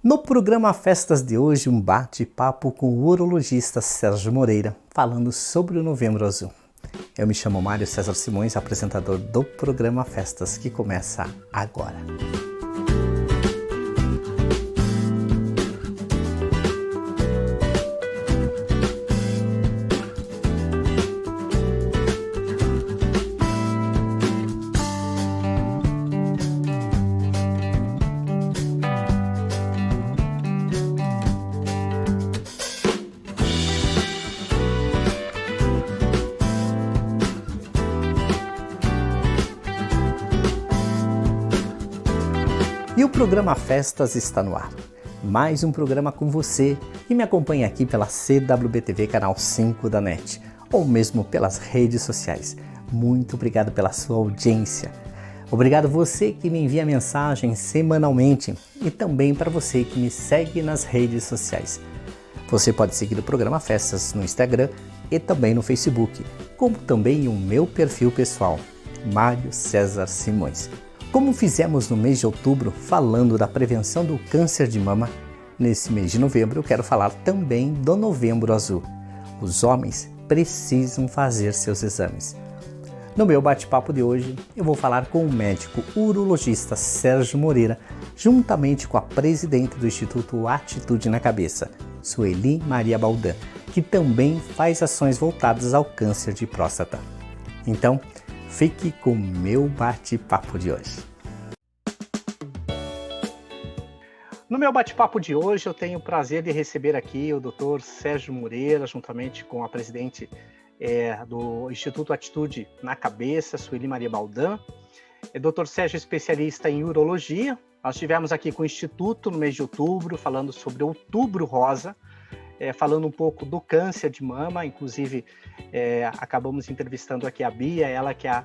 No programa Festas de hoje, um bate-papo com o urologista Sérgio Moreira, falando sobre o Novembro Azul. Eu me chamo Mário César Simões, apresentador do programa Festas, que começa agora. E o programa Festas está no ar. Mais um programa com você que me acompanha aqui pela CWBTV Canal 5 da NET, ou mesmo pelas redes sociais. Muito obrigado pela sua audiência. Obrigado você que me envia mensagem semanalmente e também para você que me segue nas redes sociais. Você pode seguir o programa Festas no Instagram e também no Facebook, como também o meu perfil pessoal, Mário César Simões. Como fizemos no mês de outubro, falando da prevenção do câncer de mama, nesse mês de novembro eu quero falar também do Novembro Azul. Os homens precisam fazer seus exames. No meu bate-papo de hoje, eu vou falar com o médico urologista Sérgio Moreira, juntamente com a presidente do Instituto Atitude na Cabeça, Sueli Maria Baldan, que também faz ações voltadas ao câncer de próstata. Então, fique com o meu bate-papo de hoje. No meu bate-papo de hoje, eu tenho o prazer de receber aqui o Dr. Sérgio Moreira, juntamente com a presidente do Instituto Atitude na Cabeça, Sueli Maria Baldan. Dr. Sérgio é especialista em urologia. Nós estivemos aqui com o Instituto no mês de outubro, falando sobre Outubro Rosa, falando um pouco do câncer de mama, inclusive acabamos entrevistando aqui a Bia, ela que é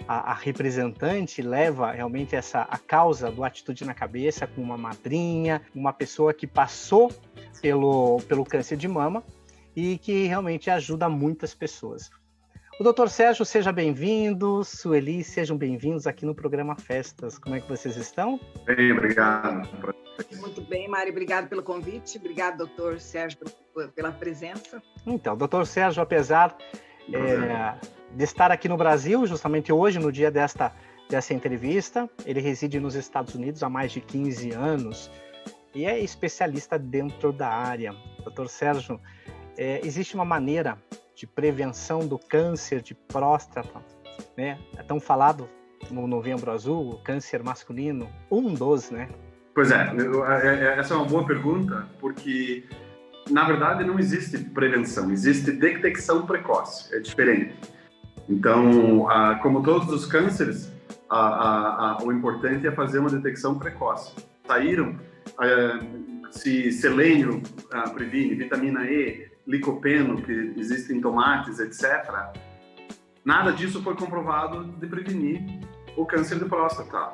a representante, leva realmente a causa do Atitude na Cabeça com uma madrinha, uma pessoa que passou pelo câncer de mama e que realmente ajuda muitas pessoas. O Dr. Sérgio, seja bem-vindo, Sueli, sejam bem-vindos aqui no programa Festas. Como é que vocês estão? Bem, obrigado. Muito bem, Mário, obrigado pelo convite, obrigado, doutor Sérgio, pela presença. Então, doutor Sérgio, apesar de estar aqui no Brasil, justamente hoje, no dia dessa entrevista, ele reside nos Estados Unidos há mais de 15 anos e é especialista dentro da área. Doutor Sérgio, existe uma maneira de prevenção do câncer de próstata, né? É tão falado no Novembro Azul, o câncer masculino, um dos, né? Pois essa é uma boa pergunta, porque, na verdade, não existe prevenção, existe detecção precoce, é diferente. Então, como todos os cânceres, o importante é fazer uma detecção precoce. Saíram se selênio previne, vitamina E, licopeno, que existe em tomates, etc. Nada disso foi comprovado de prevenir o câncer de próstata.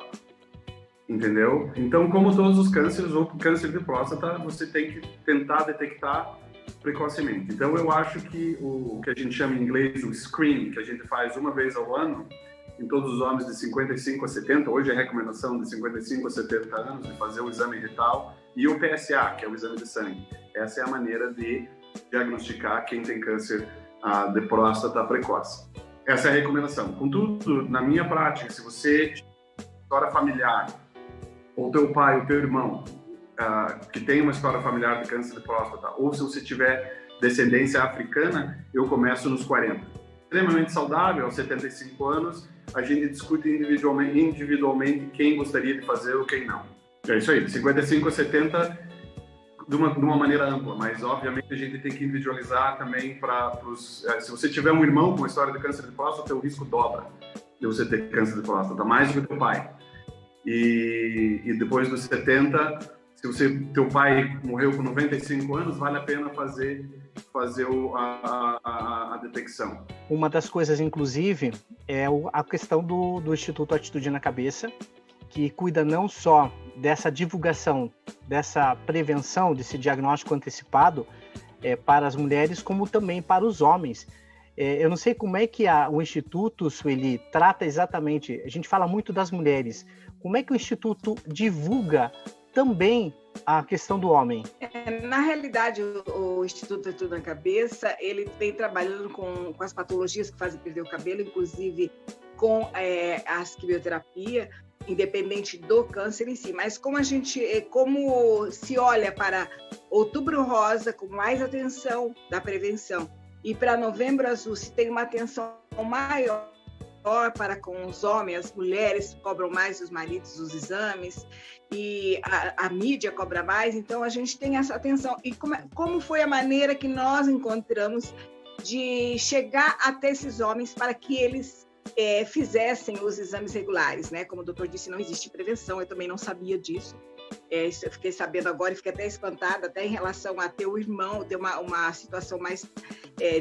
Entendeu? Então, como todos os cânceres, o câncer de próstata, você tem que tentar detectar precocemente. Então, eu acho que o que a gente chama em inglês o screening, que a gente faz uma vez ao ano, em todos os homens de 55 a 70, hoje é a recomendação de 55 a 70 anos de fazer o exame retal, e o PSA, que é o exame de sangue. Essa é a maneira de diagnosticar quem tem câncer de próstata precoce. Essa é a recomendação. Contudo, na minha prática, se você história familiar, ou teu pai, ou teu irmão, que tem uma história familiar de câncer de próstata, ou se você tiver descendência africana, eu começo nos 40. Extremamente saudável, aos 75 anos, a gente discute individualmente quem gostaria de fazer ou quem não. É isso aí, de 55 a 70, de uma maneira ampla, mas obviamente a gente tem que individualizar também se você tiver um irmão com uma história de câncer de próstata, o risco dobra de você ter câncer de próstata, mais do que o teu pai. E depois dos 70, se teu pai morreu com 95 anos, vale a pena fazer a detecção. Uma das coisas, inclusive, é a questão do Instituto Atitude na Cabeça, que cuida não só dessa divulgação, dessa prevenção, desse diagnóstico antecipado para as mulheres, como também para os homens. Eu não sei como é que o Instituto, Sueli, trata exatamente, a gente fala muito das mulheres, como é que o Instituto divulga também a questão do homem? Na realidade, o Instituto Tudo na Cabeça, ele vem trabalhando com as patologias que fazem perder o cabelo, inclusive com a quimioterapia, independente do câncer em si. Mas como se olha para Outubro Rosa com mais atenção da prevenção e para Novembro Azul se tem uma atenção maior para com os homens, as mulheres cobram mais os maridos os exames e a mídia cobra mais, então a gente tem essa atenção. E como foi a maneira que nós encontramos de chegar até esses homens para que eles fizessem os exames regulares, né? Como o doutor disse, não existe prevenção, eu também não sabia disso. Isso eu fiquei sabendo agora e fiquei até espantada, até em relação a ter o irmão, ter uma situação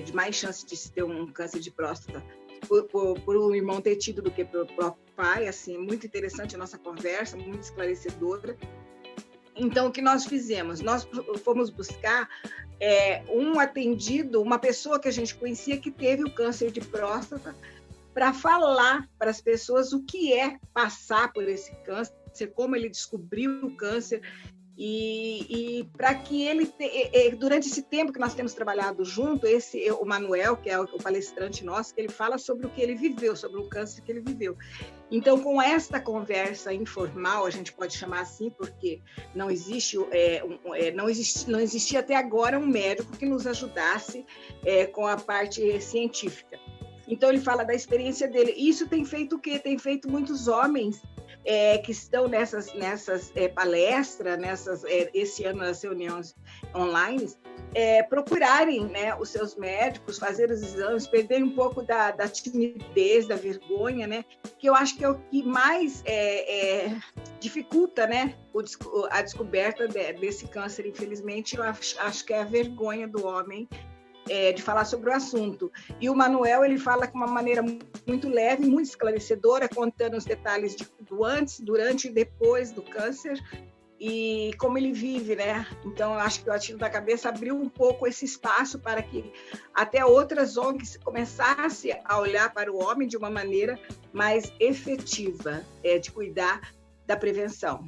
de mais chance de se ter um câncer de próstata por um irmão ter tido do que pelo próprio pai. Assim, muito interessante a nossa conversa, muito esclarecedora. Então, o que nós fizemos? Nós fomos buscar um atendido, uma pessoa que a gente conhecia que teve o câncer de próstata, para falar para as pessoas o que é passar por esse câncer, como ele descobriu o câncer, e para que ele, durante esse tempo que nós temos trabalhado junto, o Manuel, que é o palestrante nosso, ele fala sobre o que ele viveu, sobre o câncer que ele viveu. Então, com esta conversa informal, a gente pode chamar assim, porque não existia até agora um médico que nos ajudasse com a parte científica. Então, ele fala da experiência dele. Isso tem feito o quê? Tem feito muitos homens que estão nessas palestras, esse ano nas reuniões online, procurarem, né, os seus médicos, fazer os exames, perderem um pouco da timidez, da vergonha, né, que eu acho que é o que mais dificulta, né, a descoberta desse câncer. Infelizmente, eu acho que é a vergonha do homem de falar sobre o assunto. E o Manuel, ele fala com uma maneira muito leve, muito esclarecedora, contando os detalhes do antes, durante e depois do câncer e como ele vive, né? Então, eu acho que o Ativo da Cabeça abriu um pouco esse espaço para que até outras ONGs começassem a olhar para o homem de uma maneira mais efetiva, de cuidar da prevenção.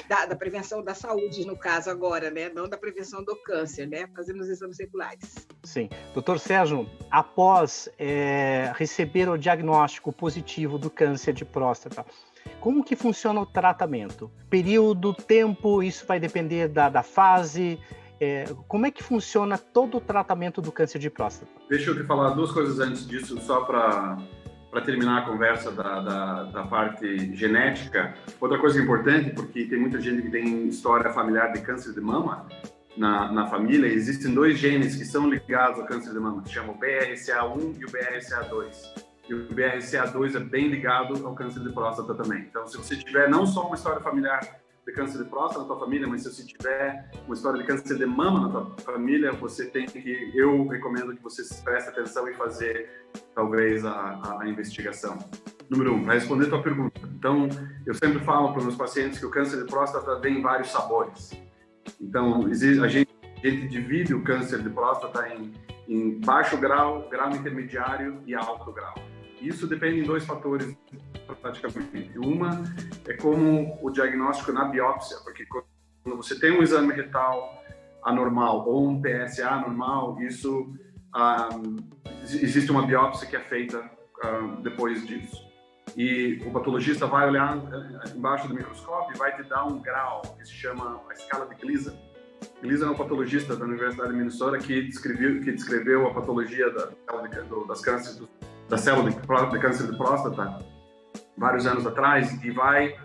Da prevenção da saúde, no caso agora, né? Não da prevenção do câncer, né? Fazendo os exames regulares. Sim. Doutor Sérgio, após receber o diagnóstico positivo do câncer de próstata, como que funciona o tratamento? Período, tempo, isso vai depender da fase? Como é que funciona todo o tratamento do câncer de próstata? Deixa eu te falar duas coisas antes disso, só para terminar a conversa da parte genética. Outra coisa importante, porque tem muita gente que tem história familiar de câncer de mama na família, existem dois genes que são ligados ao câncer de mama, que se chamam o BRCA1 e o BRCA2. E o BRCA2 é bem ligado ao câncer de próstata também. Então, se você tiver não só uma história familiar de câncer de próstata na tua família, mas se você tiver uma história de câncer de mama na tua família, eu recomendo que você preste atenção e fazer, talvez, a investigação. Número 1, para responder a tua pergunta. Então, eu sempre falo para os meus pacientes que o câncer de próstata vem em vários sabores. Então, a gente divide o câncer de próstata em baixo grau, grau intermediário e alto grau. Isso depende de dois fatores, praticamente. Uma é como o diagnóstico na biópsia, porque quando você tem um exame retal anormal ou um PSA anormal, existe uma biópsia que é feita depois disso. E o patologista vai olhar embaixo do microscópio e vai te dar um grau que se chama a escala de Gleason. Gleason é um patologista da Universidade de Minnesota que descreveu a patologia da célula de câncer de próstata vários anos atrás, e vai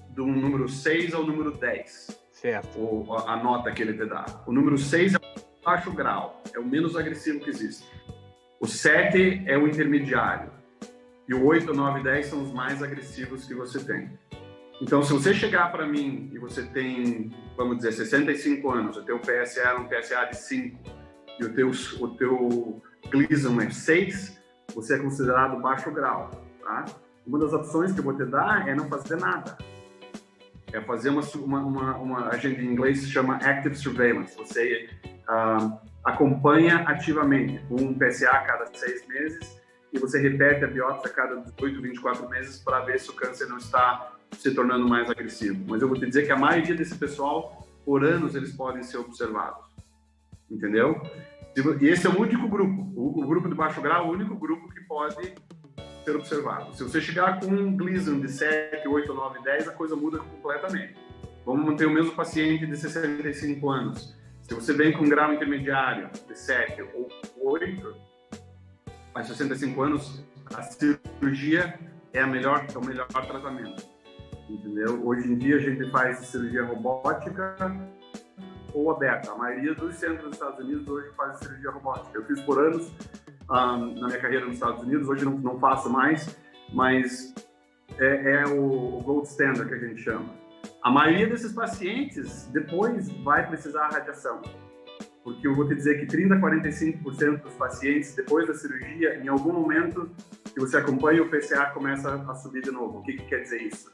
do número 6 ao número 10. Certo. A nota que ele te dá. O número 6 é o baixo grau, é o menos agressivo que existe. O 7 é o intermediário. E o 8, 9 e 10 são os mais agressivos que você tem. Então, se você chegar para mim e você tem, vamos dizer, 65 anos, o teu PSA é um PSA de 5 e o teu Gleason é 6, você é considerado baixo grau, tá? Uma das opções que eu vou te dar é não fazer nada. É fazer a gente em inglês se chama Active Surveillance. Você acompanha ativamente um PSA a cada 6 meses e você repete a biópsia a cada 18, 24 meses para ver se o câncer não está se tornando mais agressivo. Mas eu vou te dizer que a maioria desse pessoal por anos eles podem ser observados, entendeu? E esse é o único grupo, o grupo de baixo grau é o único grupo que pode ser observado. Se você chegar com um Gleason de 7, 8, 9, 10, a coisa muda completamente. Vamos manter o mesmo paciente de 65 anos. Se você vem com um grau intermediário de 7 ou 8, a 65 anos, a cirurgia é o melhor tratamento, entendeu? Hoje em dia a gente faz cirurgia robótica ou aberta. A maioria dos centros dos Estados Unidos hoje faz cirurgia robótica. Eu fiz por anos na minha carreira nos Estados Unidos, hoje não faço mais, mas é o gold standard que a gente chama. A maioria desses pacientes depois vai precisar de radiação, porque eu vou te dizer que 30% a 45% dos pacientes depois da cirurgia, em algum momento que você acompanha, o PSA começa a subir de novo. O que quer dizer isso?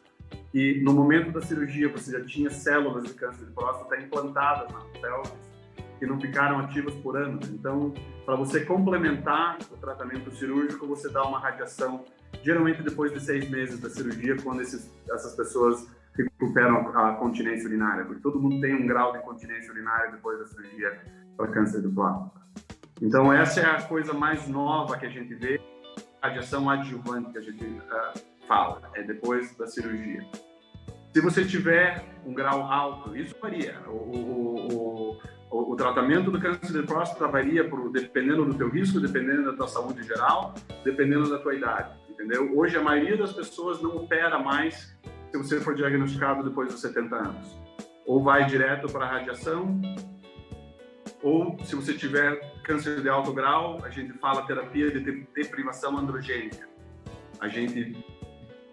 E no momento da cirurgia você já tinha células de câncer de próstata implantadas na pelvis que não ficaram ativas por anos. Então, para você complementar o tratamento cirúrgico, você dá uma radiação, geralmente depois de 6 meses da cirurgia, quando essas pessoas recuperam a continência urinária, porque todo mundo tem um grau de incontinência urinária depois da cirurgia para câncer de próstata. Então, essa é a coisa mais nova que a gente vê, a radiação adjuvante que a gente fala, é depois da cirurgia. Se você tiver um grau alto, isso varia. O tratamento do câncer de próstata varia dependendo do teu risco, dependendo da tua saúde geral, dependendo da tua idade, entendeu? Hoje, a maioria das pessoas não opera mais se você for diagnosticado depois dos 70 anos. Ou vai direto para a radiação, ou se você tiver câncer de alto grau, a gente fala terapia de deprivação androgênica. A gente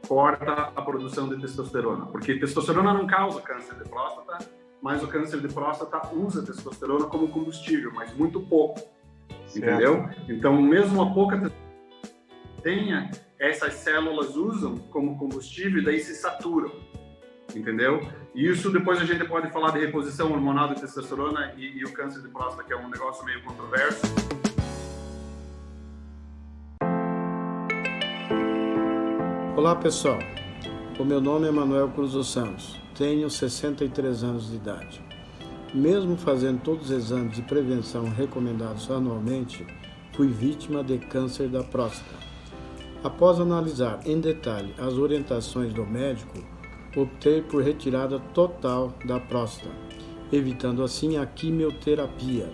corta a produção de testosterona, porque testosterona não causa câncer de próstata, mas o câncer de próstata usa testosterona como combustível, mas muito pouco, entendeu? Então, mesmo a pouca tenha, essas células usam como combustível e daí se saturam, entendeu? E isso depois a gente pode falar de reposição hormonal de testosterona e o câncer de próstata, que é um negócio meio controverso. Olá pessoal, o meu nome é Manuel Cruz dos Santos, tenho 63 anos de idade. Mesmo fazendo todos os exames de prevenção recomendados anualmente, fui vítima de câncer da próstata. Após analisar em detalhe as orientações do médico, optei por retirada total da próstata, evitando assim a quimioterapia.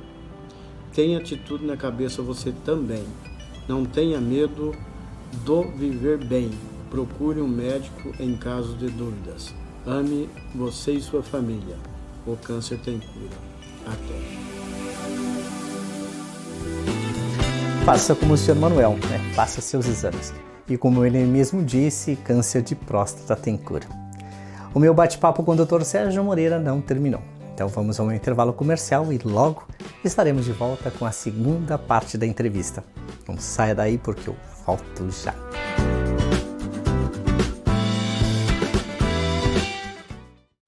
Tenha atitude na cabeça você também. Não tenha medo do viver bem. Procure um médico em caso de dúvidas. Ame você e sua família. O câncer tem cura. Até. Faça como o Sr. Manuel, né? Faça seus exames. E como ele mesmo disse, câncer de próstata tem cura. O meu bate-papo com o Dr. Sérgio Moreira não terminou. Então vamos a um intervalo comercial e logo estaremos de volta com a segunda parte da entrevista. Não saia daí porque eu volto já.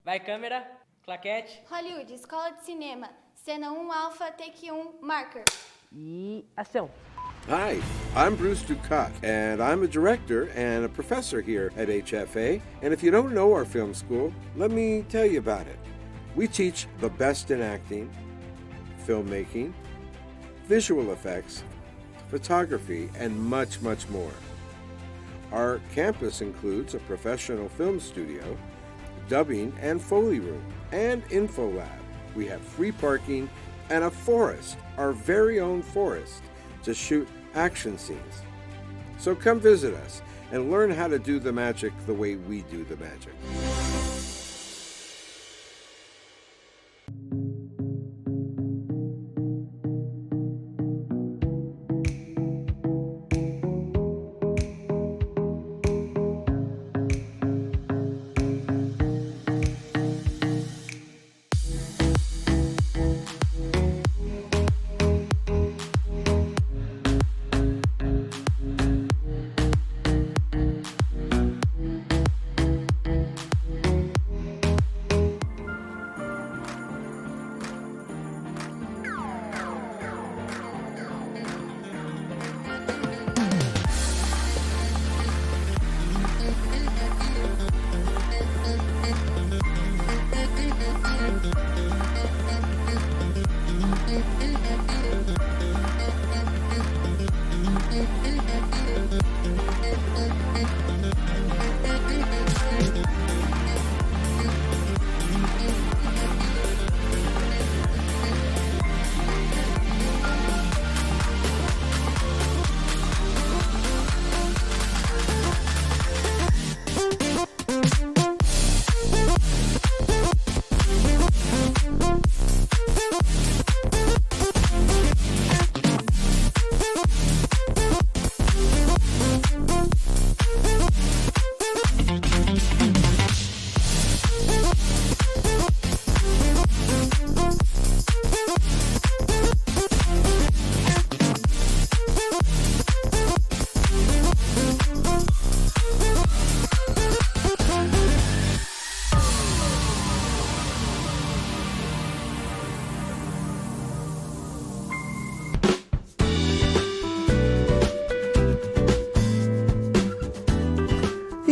Vai câmera, claquete. Hollywood, Escola de Cinema. Cena 1, Alpha, take 1, marker. E ação. Hi, I'm Bruce Ducat, and I'm a director and a professor here at HFA. And if you don't know our film school, let me tell you about it. We teach the best in acting, filmmaking, visual effects, photography, and much, much more. Our campus includes a professional film studio, dubbing and Foley room, and info lab. We have free parking and a forest, our very own forest, to shoot action scenes. So come visit us and learn how to do the magic the way we do the magic.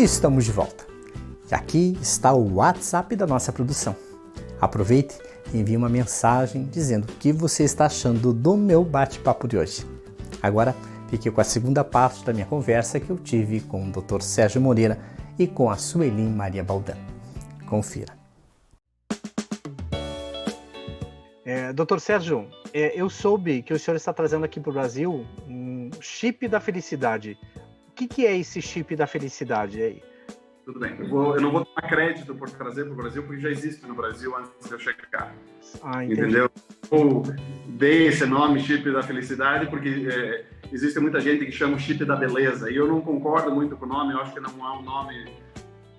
estamos de volta. E aqui está o WhatsApp da nossa produção. Aproveite e envie uma mensagem dizendo o que você está achando do meu bate-papo de hoje. Agora, fique com a segunda parte da minha conversa que eu tive com o Dr. Sérgio Moreira e com a Sueli Maria Baldan. Confira. Dr. Sérgio, eu soube que o senhor está trazendo aqui para o Brasil um chip da felicidade. O que é esse chip da felicidade aí? Tudo bem, eu não vou dar crédito por trazer para o Brasil, porque já existe no Brasil antes de eu chegar. Entendeu? Eu dei esse nome, chip da felicidade, porque existe muita gente que chama o chip da beleza, e eu não concordo muito com o nome, eu acho que não é um nome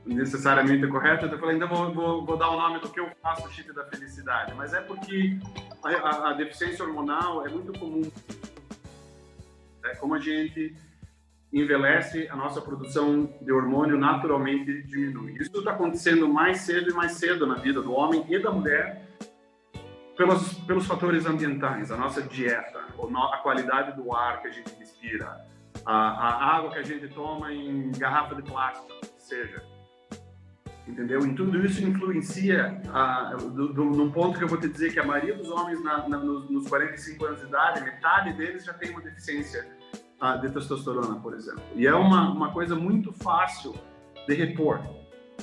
necessariamente correto, então eu falei, então vou dar o nome do que eu faço, chip da felicidade, mas é porque a deficiência hormonal é muito comum. Como a gente envelhece, a nossa produção de hormônio naturalmente diminui. Isso está acontecendo mais cedo e mais cedo na vida do homem e da mulher pelos fatores ambientais, a nossa dieta, a qualidade do ar que a gente respira, a água que a gente toma em garrafa de plástico, seja. Entendeu? E tudo isso influencia num ponto que eu vou te dizer que a maioria dos homens nos 45 anos de idade, metade deles já tem uma deficiência de testosterona, por exemplo. E é uma coisa muito fácil de repor,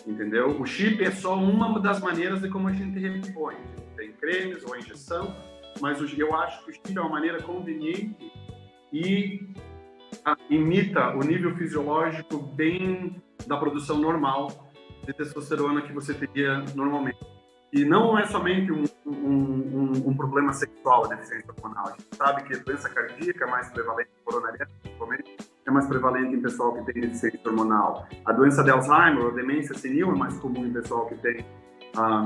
entendeu? O chip é só uma das maneiras de como a gente repõe. Tem cremes ou injeção, mas eu acho que o chip é uma maneira conveniente e imita o nível fisiológico bem da produção normal de testosterona que você teria normalmente. E não é somente um problema sexual, a deficiência hormonal. A gente sabe que a doença cardíaca é mais prevalente, coronariana, principalmente, é mais prevalente em pessoal que tem deficiência hormonal. A doença de Alzheimer, ou demência senil, é mais comum em pessoal que tem a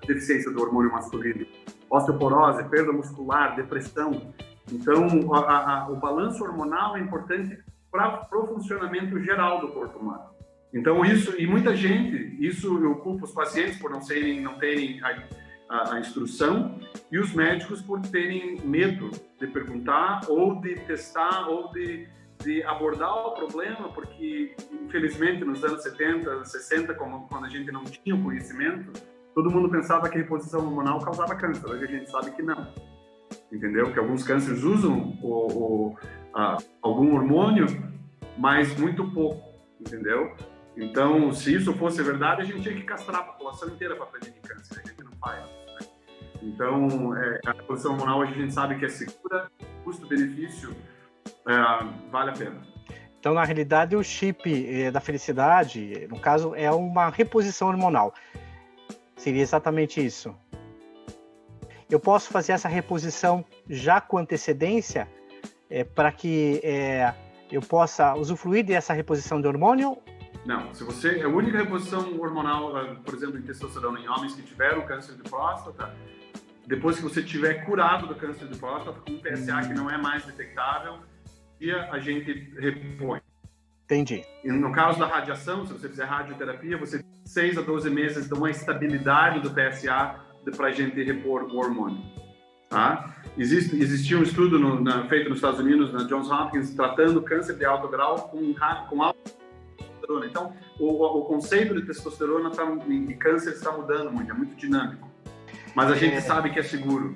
deficiência do hormônio masculino. Osteoporose, perda muscular, depressão. Então, o balanço hormonal é importante para o funcionamento geral do corpo humano. Então, e muita gente, eu culpo os pacientes por não terem a instrução e os médicos por terem medo de perguntar ou de testar ou de abordar o problema, porque, infelizmente, nos anos 70, 60, quando a gente não tinha o conhecimento, todo mundo pensava que a reposição hormonal causava câncer. Hoje a gente sabe que não. Entendeu? Que alguns cânceres usam algum hormônio, mas muito pouco, entendeu? Então, se isso fosse verdade, a gente tinha que castrar a população inteira para prevenir câncer, a gente não faz, né? Então, a reposição hormonal a gente sabe que é segura, custo-benefício vale a pena. Então, na realidade, o chip da felicidade, no caso, é uma reposição hormonal. Seria exatamente isso. Eu posso fazer essa reposição já com antecedência para que eu possa usufruir dessa reposição de hormônio? Não, a única reposição hormonal, por exemplo, em testosterona em homens que tiveram câncer de próstata, depois que você tiver curado do câncer de próstata, com um PSA que não é mais detectável, a gente repõe. Entendi. E no caso da radiação, se você fizer radioterapia, você 6 a 12 meses dá uma estabilidade do PSA para a gente repor o hormônio. Tá? Existia um estudo feito nos Estados Unidos, na Johns Hopkins, tratando câncer de alto grau com alta testosterona. Então, o conceito de testosterona e câncer está mudando muito, é muito dinâmico. Mas a gente sabe que é seguro.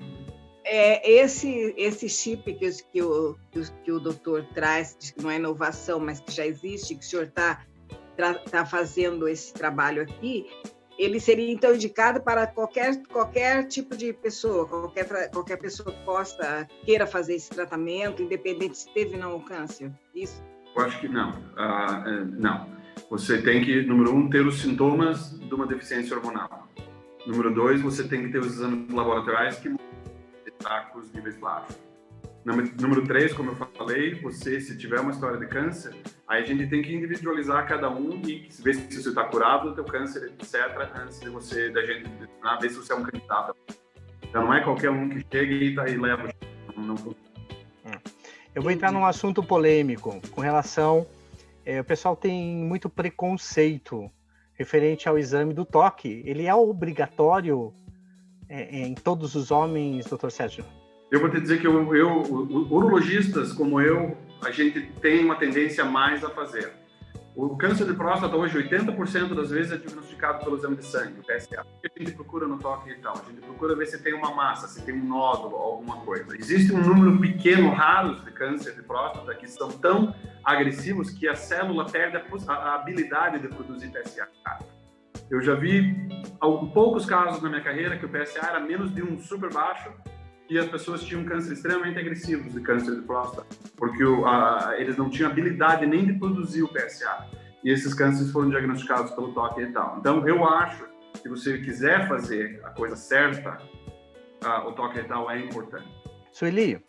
Esse chip que o doutor traz, que não é inovação, mas que já existe, que o senhor está fazendo esse trabalho aqui, ele seria então indicado para qualquer tipo de pessoa, qualquer pessoa que queira fazer esse tratamento, independente se teve ou não o câncer? Isso? Eu acho que não. Não. Você tem que, número 1, ter os sintomas de uma deficiência hormonal. Número 2, você tem que ter os exames laboratoriais que está com os níveis baixos. Número 3, como eu falei, se tiver uma história de câncer, aí a gente tem que individualizar cada um e ver se você está curado do teu câncer, etc., antes da gente ver se você é um candidato. Então não é qualquer um que chega e leva o não funciona. Eu vou entrar num assunto polêmico com relação... o pessoal tem muito preconceito referente ao exame do toque. Ele é obrigatório em todos os homens, Dr. Sérgio? Eu vou te dizer que urologistas como eu, a gente tem uma tendência mais a fazer. O câncer de próstata hoje, 80% das vezes é diagnosticado pelo exame de sangue, o PSA. O que a gente procura no toque retal? A gente procura ver se tem uma massa, se tem um nódulo, alguma coisa. Existe um número pequeno, raros de câncer de próstata que são tão agressivos que a célula perde a habilidade de produzir PSA. Eu já vi poucos casos na minha carreira que o PSA era menos de um super baixo e as pessoas tinham câncer extremamente agressivos de câncer de próstata, porque eles não tinham habilidade nem de produzir o PSA. E esses cânceres foram diagnosticados pelo toque retal. Então, eu acho que se você quiser fazer a coisa certa, o toque retal é importante. Sueli,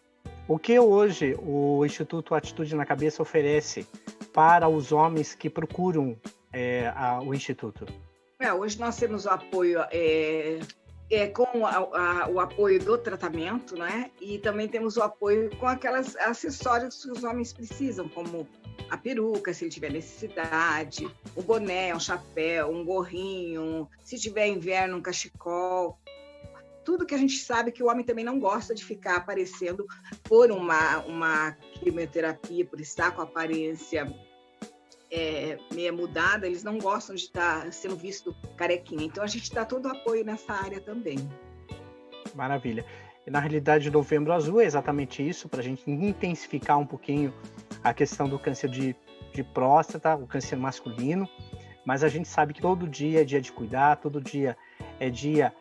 o que hoje o Instituto Atitude na Cabeça oferece para os homens que procuram o Instituto? Hoje nós temos o apoio com o apoio do tratamento, né? E também temos o apoio com aquelas acessórios que os homens precisam, como a peruca, se ele tiver necessidade, o boné, um chapéu, um gorrinho, se tiver inverno, um cachecol. Tudo que a gente sabe que o homem também não gosta de ficar aparecendo por uma quimioterapia, por estar com a aparência meia mudada, eles não gostam de estar sendo visto carequinha. Então, a gente dá todo o apoio nessa área também. Maravilha. E, na realidade, o Novembro Azul é exatamente isso, para a gente intensificar um pouquinho a questão do câncer de próstata, o câncer masculino, mas a gente sabe que todo dia é dia de cuidar, todo dia é dia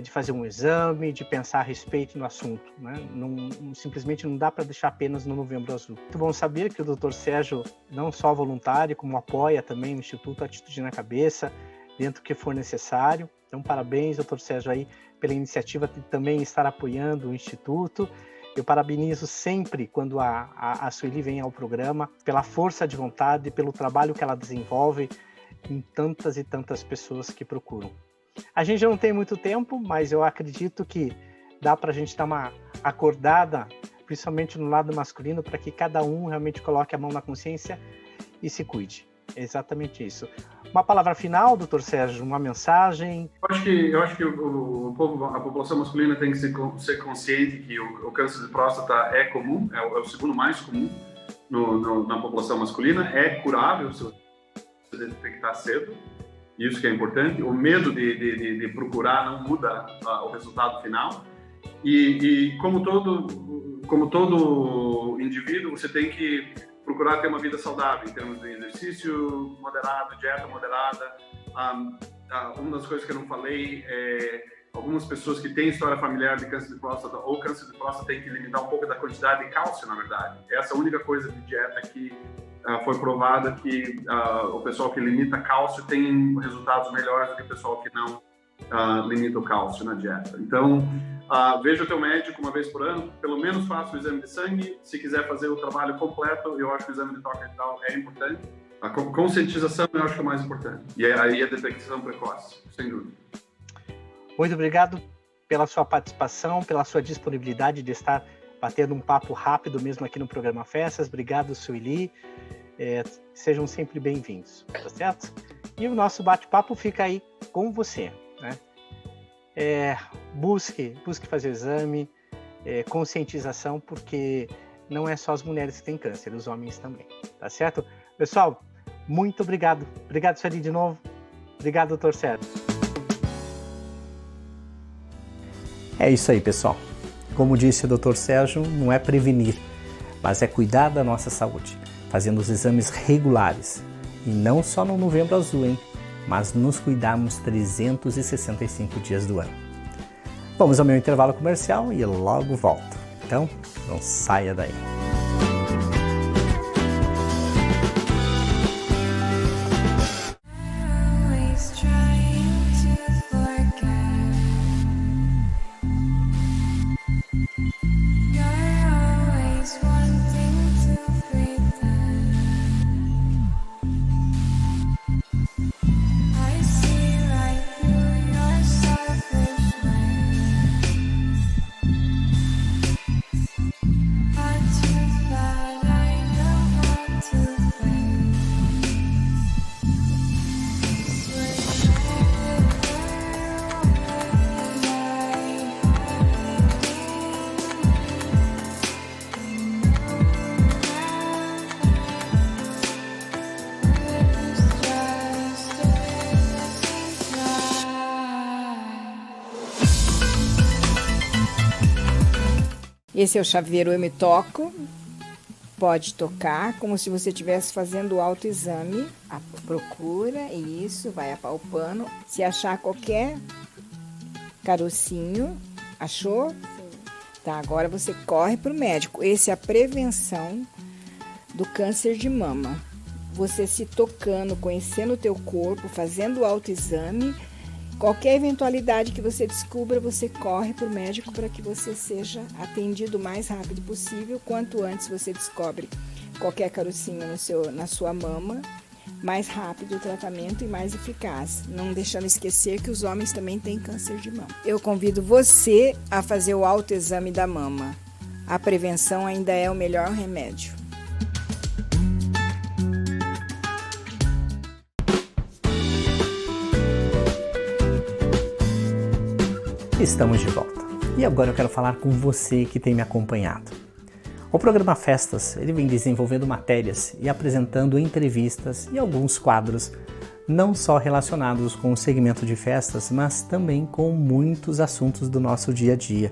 de fazer um exame, de pensar a respeito no assunto, né? Simplesmente não dá para deixar apenas no Novembro Azul. Muito bom saber que o Dr. Sérgio não só voluntário, como apoia também o Instituto Atitude na Cabeça, dentro do que for necessário. Então, parabéns, Dr. Sérgio, aí, pela iniciativa de também estar apoiando o Instituto. Eu parabenizo sempre quando a Sueli vem ao programa, pela força de vontade, pelo trabalho que ela desenvolve em tantas e tantas pessoas que procuram. A gente não tem muito tempo, mas eu acredito que dá para a gente dar uma acordada, principalmente no lado masculino, para que cada um realmente coloque a mão na consciência e se cuide. É exatamente isso. Uma palavra final, doutor Sérgio, uma mensagem? Eu acho que a população masculina tem que ser consciente que o câncer de próstata é comum, é o segundo mais comum na população masculina, é curável se você detectar cedo. Isso que é importante. O medo de procurar não muda o resultado final. E como todo indivíduo, você tem que procurar ter uma vida saudável em termos de exercício moderado, dieta moderada. Uma das coisas que eu não falei é algumas pessoas que têm história familiar de câncer de próstata ou câncer de próstata têm que limitar um pouco da quantidade de cálcio, na verdade. Essa é a única coisa de dieta que foi provada que o pessoal que limita cálcio tem resultados melhores do que o pessoal que não limita o cálcio na dieta. Então, veja o teu médico uma vez por ano, pelo menos faça o exame de sangue. Se quiser fazer o trabalho completo, eu acho que o exame de toque retal é importante. A conscientização eu acho que é o mais importante. E aí a detecção precoce, sem dúvida. Muito obrigado pela sua participação, pela sua disponibilidade de estar batendo um papo rápido mesmo aqui no programa Festas. Obrigado, Sueli. Sejam sempre bem-vindos, tá certo? E o nosso bate-papo fica aí com você, né? Busque fazer o exame, conscientização, porque não é só as mulheres que têm câncer, os homens também, tá certo? Pessoal, muito obrigado. Obrigado, Sueli, de novo. Obrigado, doutor Sérgio. É isso aí, pessoal. Como disse o Dr. Sérgio, não é prevenir, mas é cuidar da nossa saúde, fazendo os exames regulares. E não só no Novembro Azul, hein? Mas nos cuidarmos 365 dias do ano. Vamos ao meu intervalo comercial e logo volto. Então, não saia daí. To Esse é o chaveiro Eu Me Toco. Pode tocar como se você estivesse fazendo o autoexame. Procura, isso, vai apalpando. Se achar qualquer carocinho, achou? Sim. Tá, agora você corre para o médico. Esse é a prevenção do câncer de mama. Você se tocando, conhecendo o teu corpo, fazendo o autoexame. Qualquer eventualidade que você descubra, você corre para o médico para que você seja atendido o mais rápido possível. Quanto antes você descobre qualquer carocinho na sua mama, mais rápido o tratamento e mais eficaz. Não deixando esquecer que os homens também têm câncer de mama. Eu convido você a fazer o autoexame da mama. A prevenção ainda é o melhor remédio. Estamos de volta. E agora eu quero falar com você que tem me acompanhado. O programa Festas, ele vem desenvolvendo matérias e apresentando entrevistas e alguns quadros, não só relacionados com o segmento de festas, mas também com muitos assuntos do nosso dia a dia.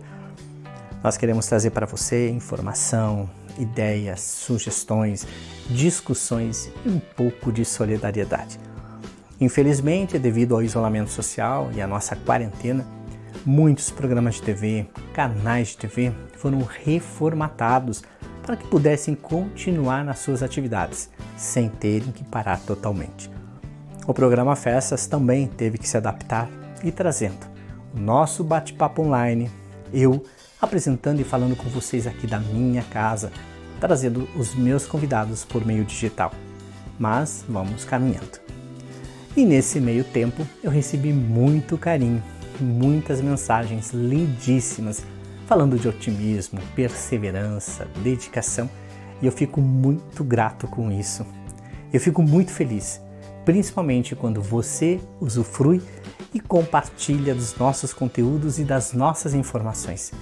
Nós queremos trazer para você informação, ideias, sugestões, discussões e um pouco de solidariedade. Infelizmente, devido ao isolamento social e à nossa quarentena, muitos programas de TV, canais de TV foram reformatados para que pudessem continuar nas suas atividades, sem terem que parar totalmente. O programa Festas também teve que se adaptar e trazendo o nosso bate-papo online, eu apresentando e falando com vocês aqui da minha casa, trazendo os meus convidados por meio digital. Mas vamos caminhando. E nesse meio tempo eu recebi muito carinho, muitas mensagens lindíssimas, falando de otimismo, perseverança, dedicação, e eu fico muito grato com isso. Eu fico muito feliz, principalmente quando você usufrui e compartilha dos nossos conteúdos e das nossas informações.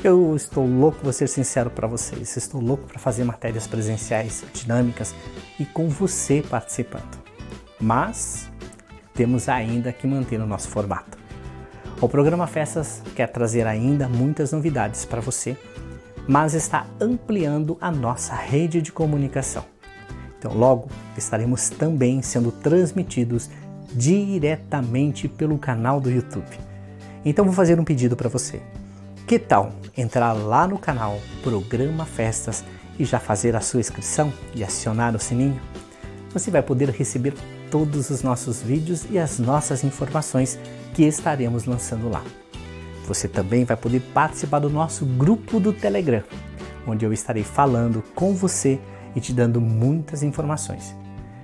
Eu estou louco, vou ser sincero para vocês, estou louco para fazer matérias presenciais, dinâmicas e com você participando. Mas temos ainda que manter o nosso formato. O programa Festas quer trazer ainda muitas novidades para você, mas está ampliando a nossa rede de comunicação. Então logo estaremos também sendo transmitidos diretamente pelo canal do YouTube. Então vou fazer um pedido para você. Que tal entrar lá no canal Programa Festas e já fazer a sua inscrição e acionar o sininho? Você vai poder receber todos os nossos vídeos e as nossas informações que estaremos lançando lá. Você também vai poder participar do nosso grupo do Telegram, onde eu estarei falando com você e te dando muitas informações.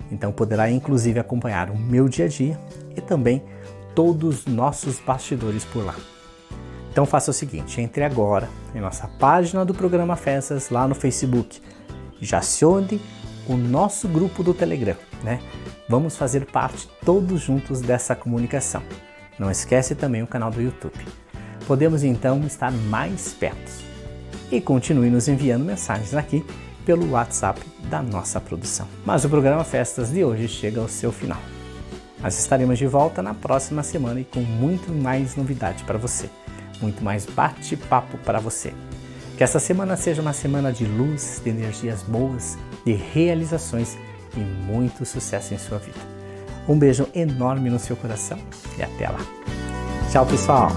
Então poderá inclusive acompanhar o meu dia a dia e também todos os nossos bastidores por lá. Então faça o seguinte, entre agora em nossa página do Programa Festas lá no Facebook, já acione o nosso grupo do Telegram, né? Vamos fazer parte todos juntos dessa comunicação. Não esquece também o canal do YouTube. Podemos então estar mais perto. E continue nos enviando mensagens aqui pelo WhatsApp da nossa produção. Mas o programa Festas de hoje chega ao seu final. Nós estaremos de volta na próxima semana e com muito mais novidade para você. Muito mais bate-papo para você. Que essa semana seja uma semana de luz, de energias boas, de realizações e muito sucesso em sua vida. Um beijo enorme no seu coração e até lá. Tchau, pessoal!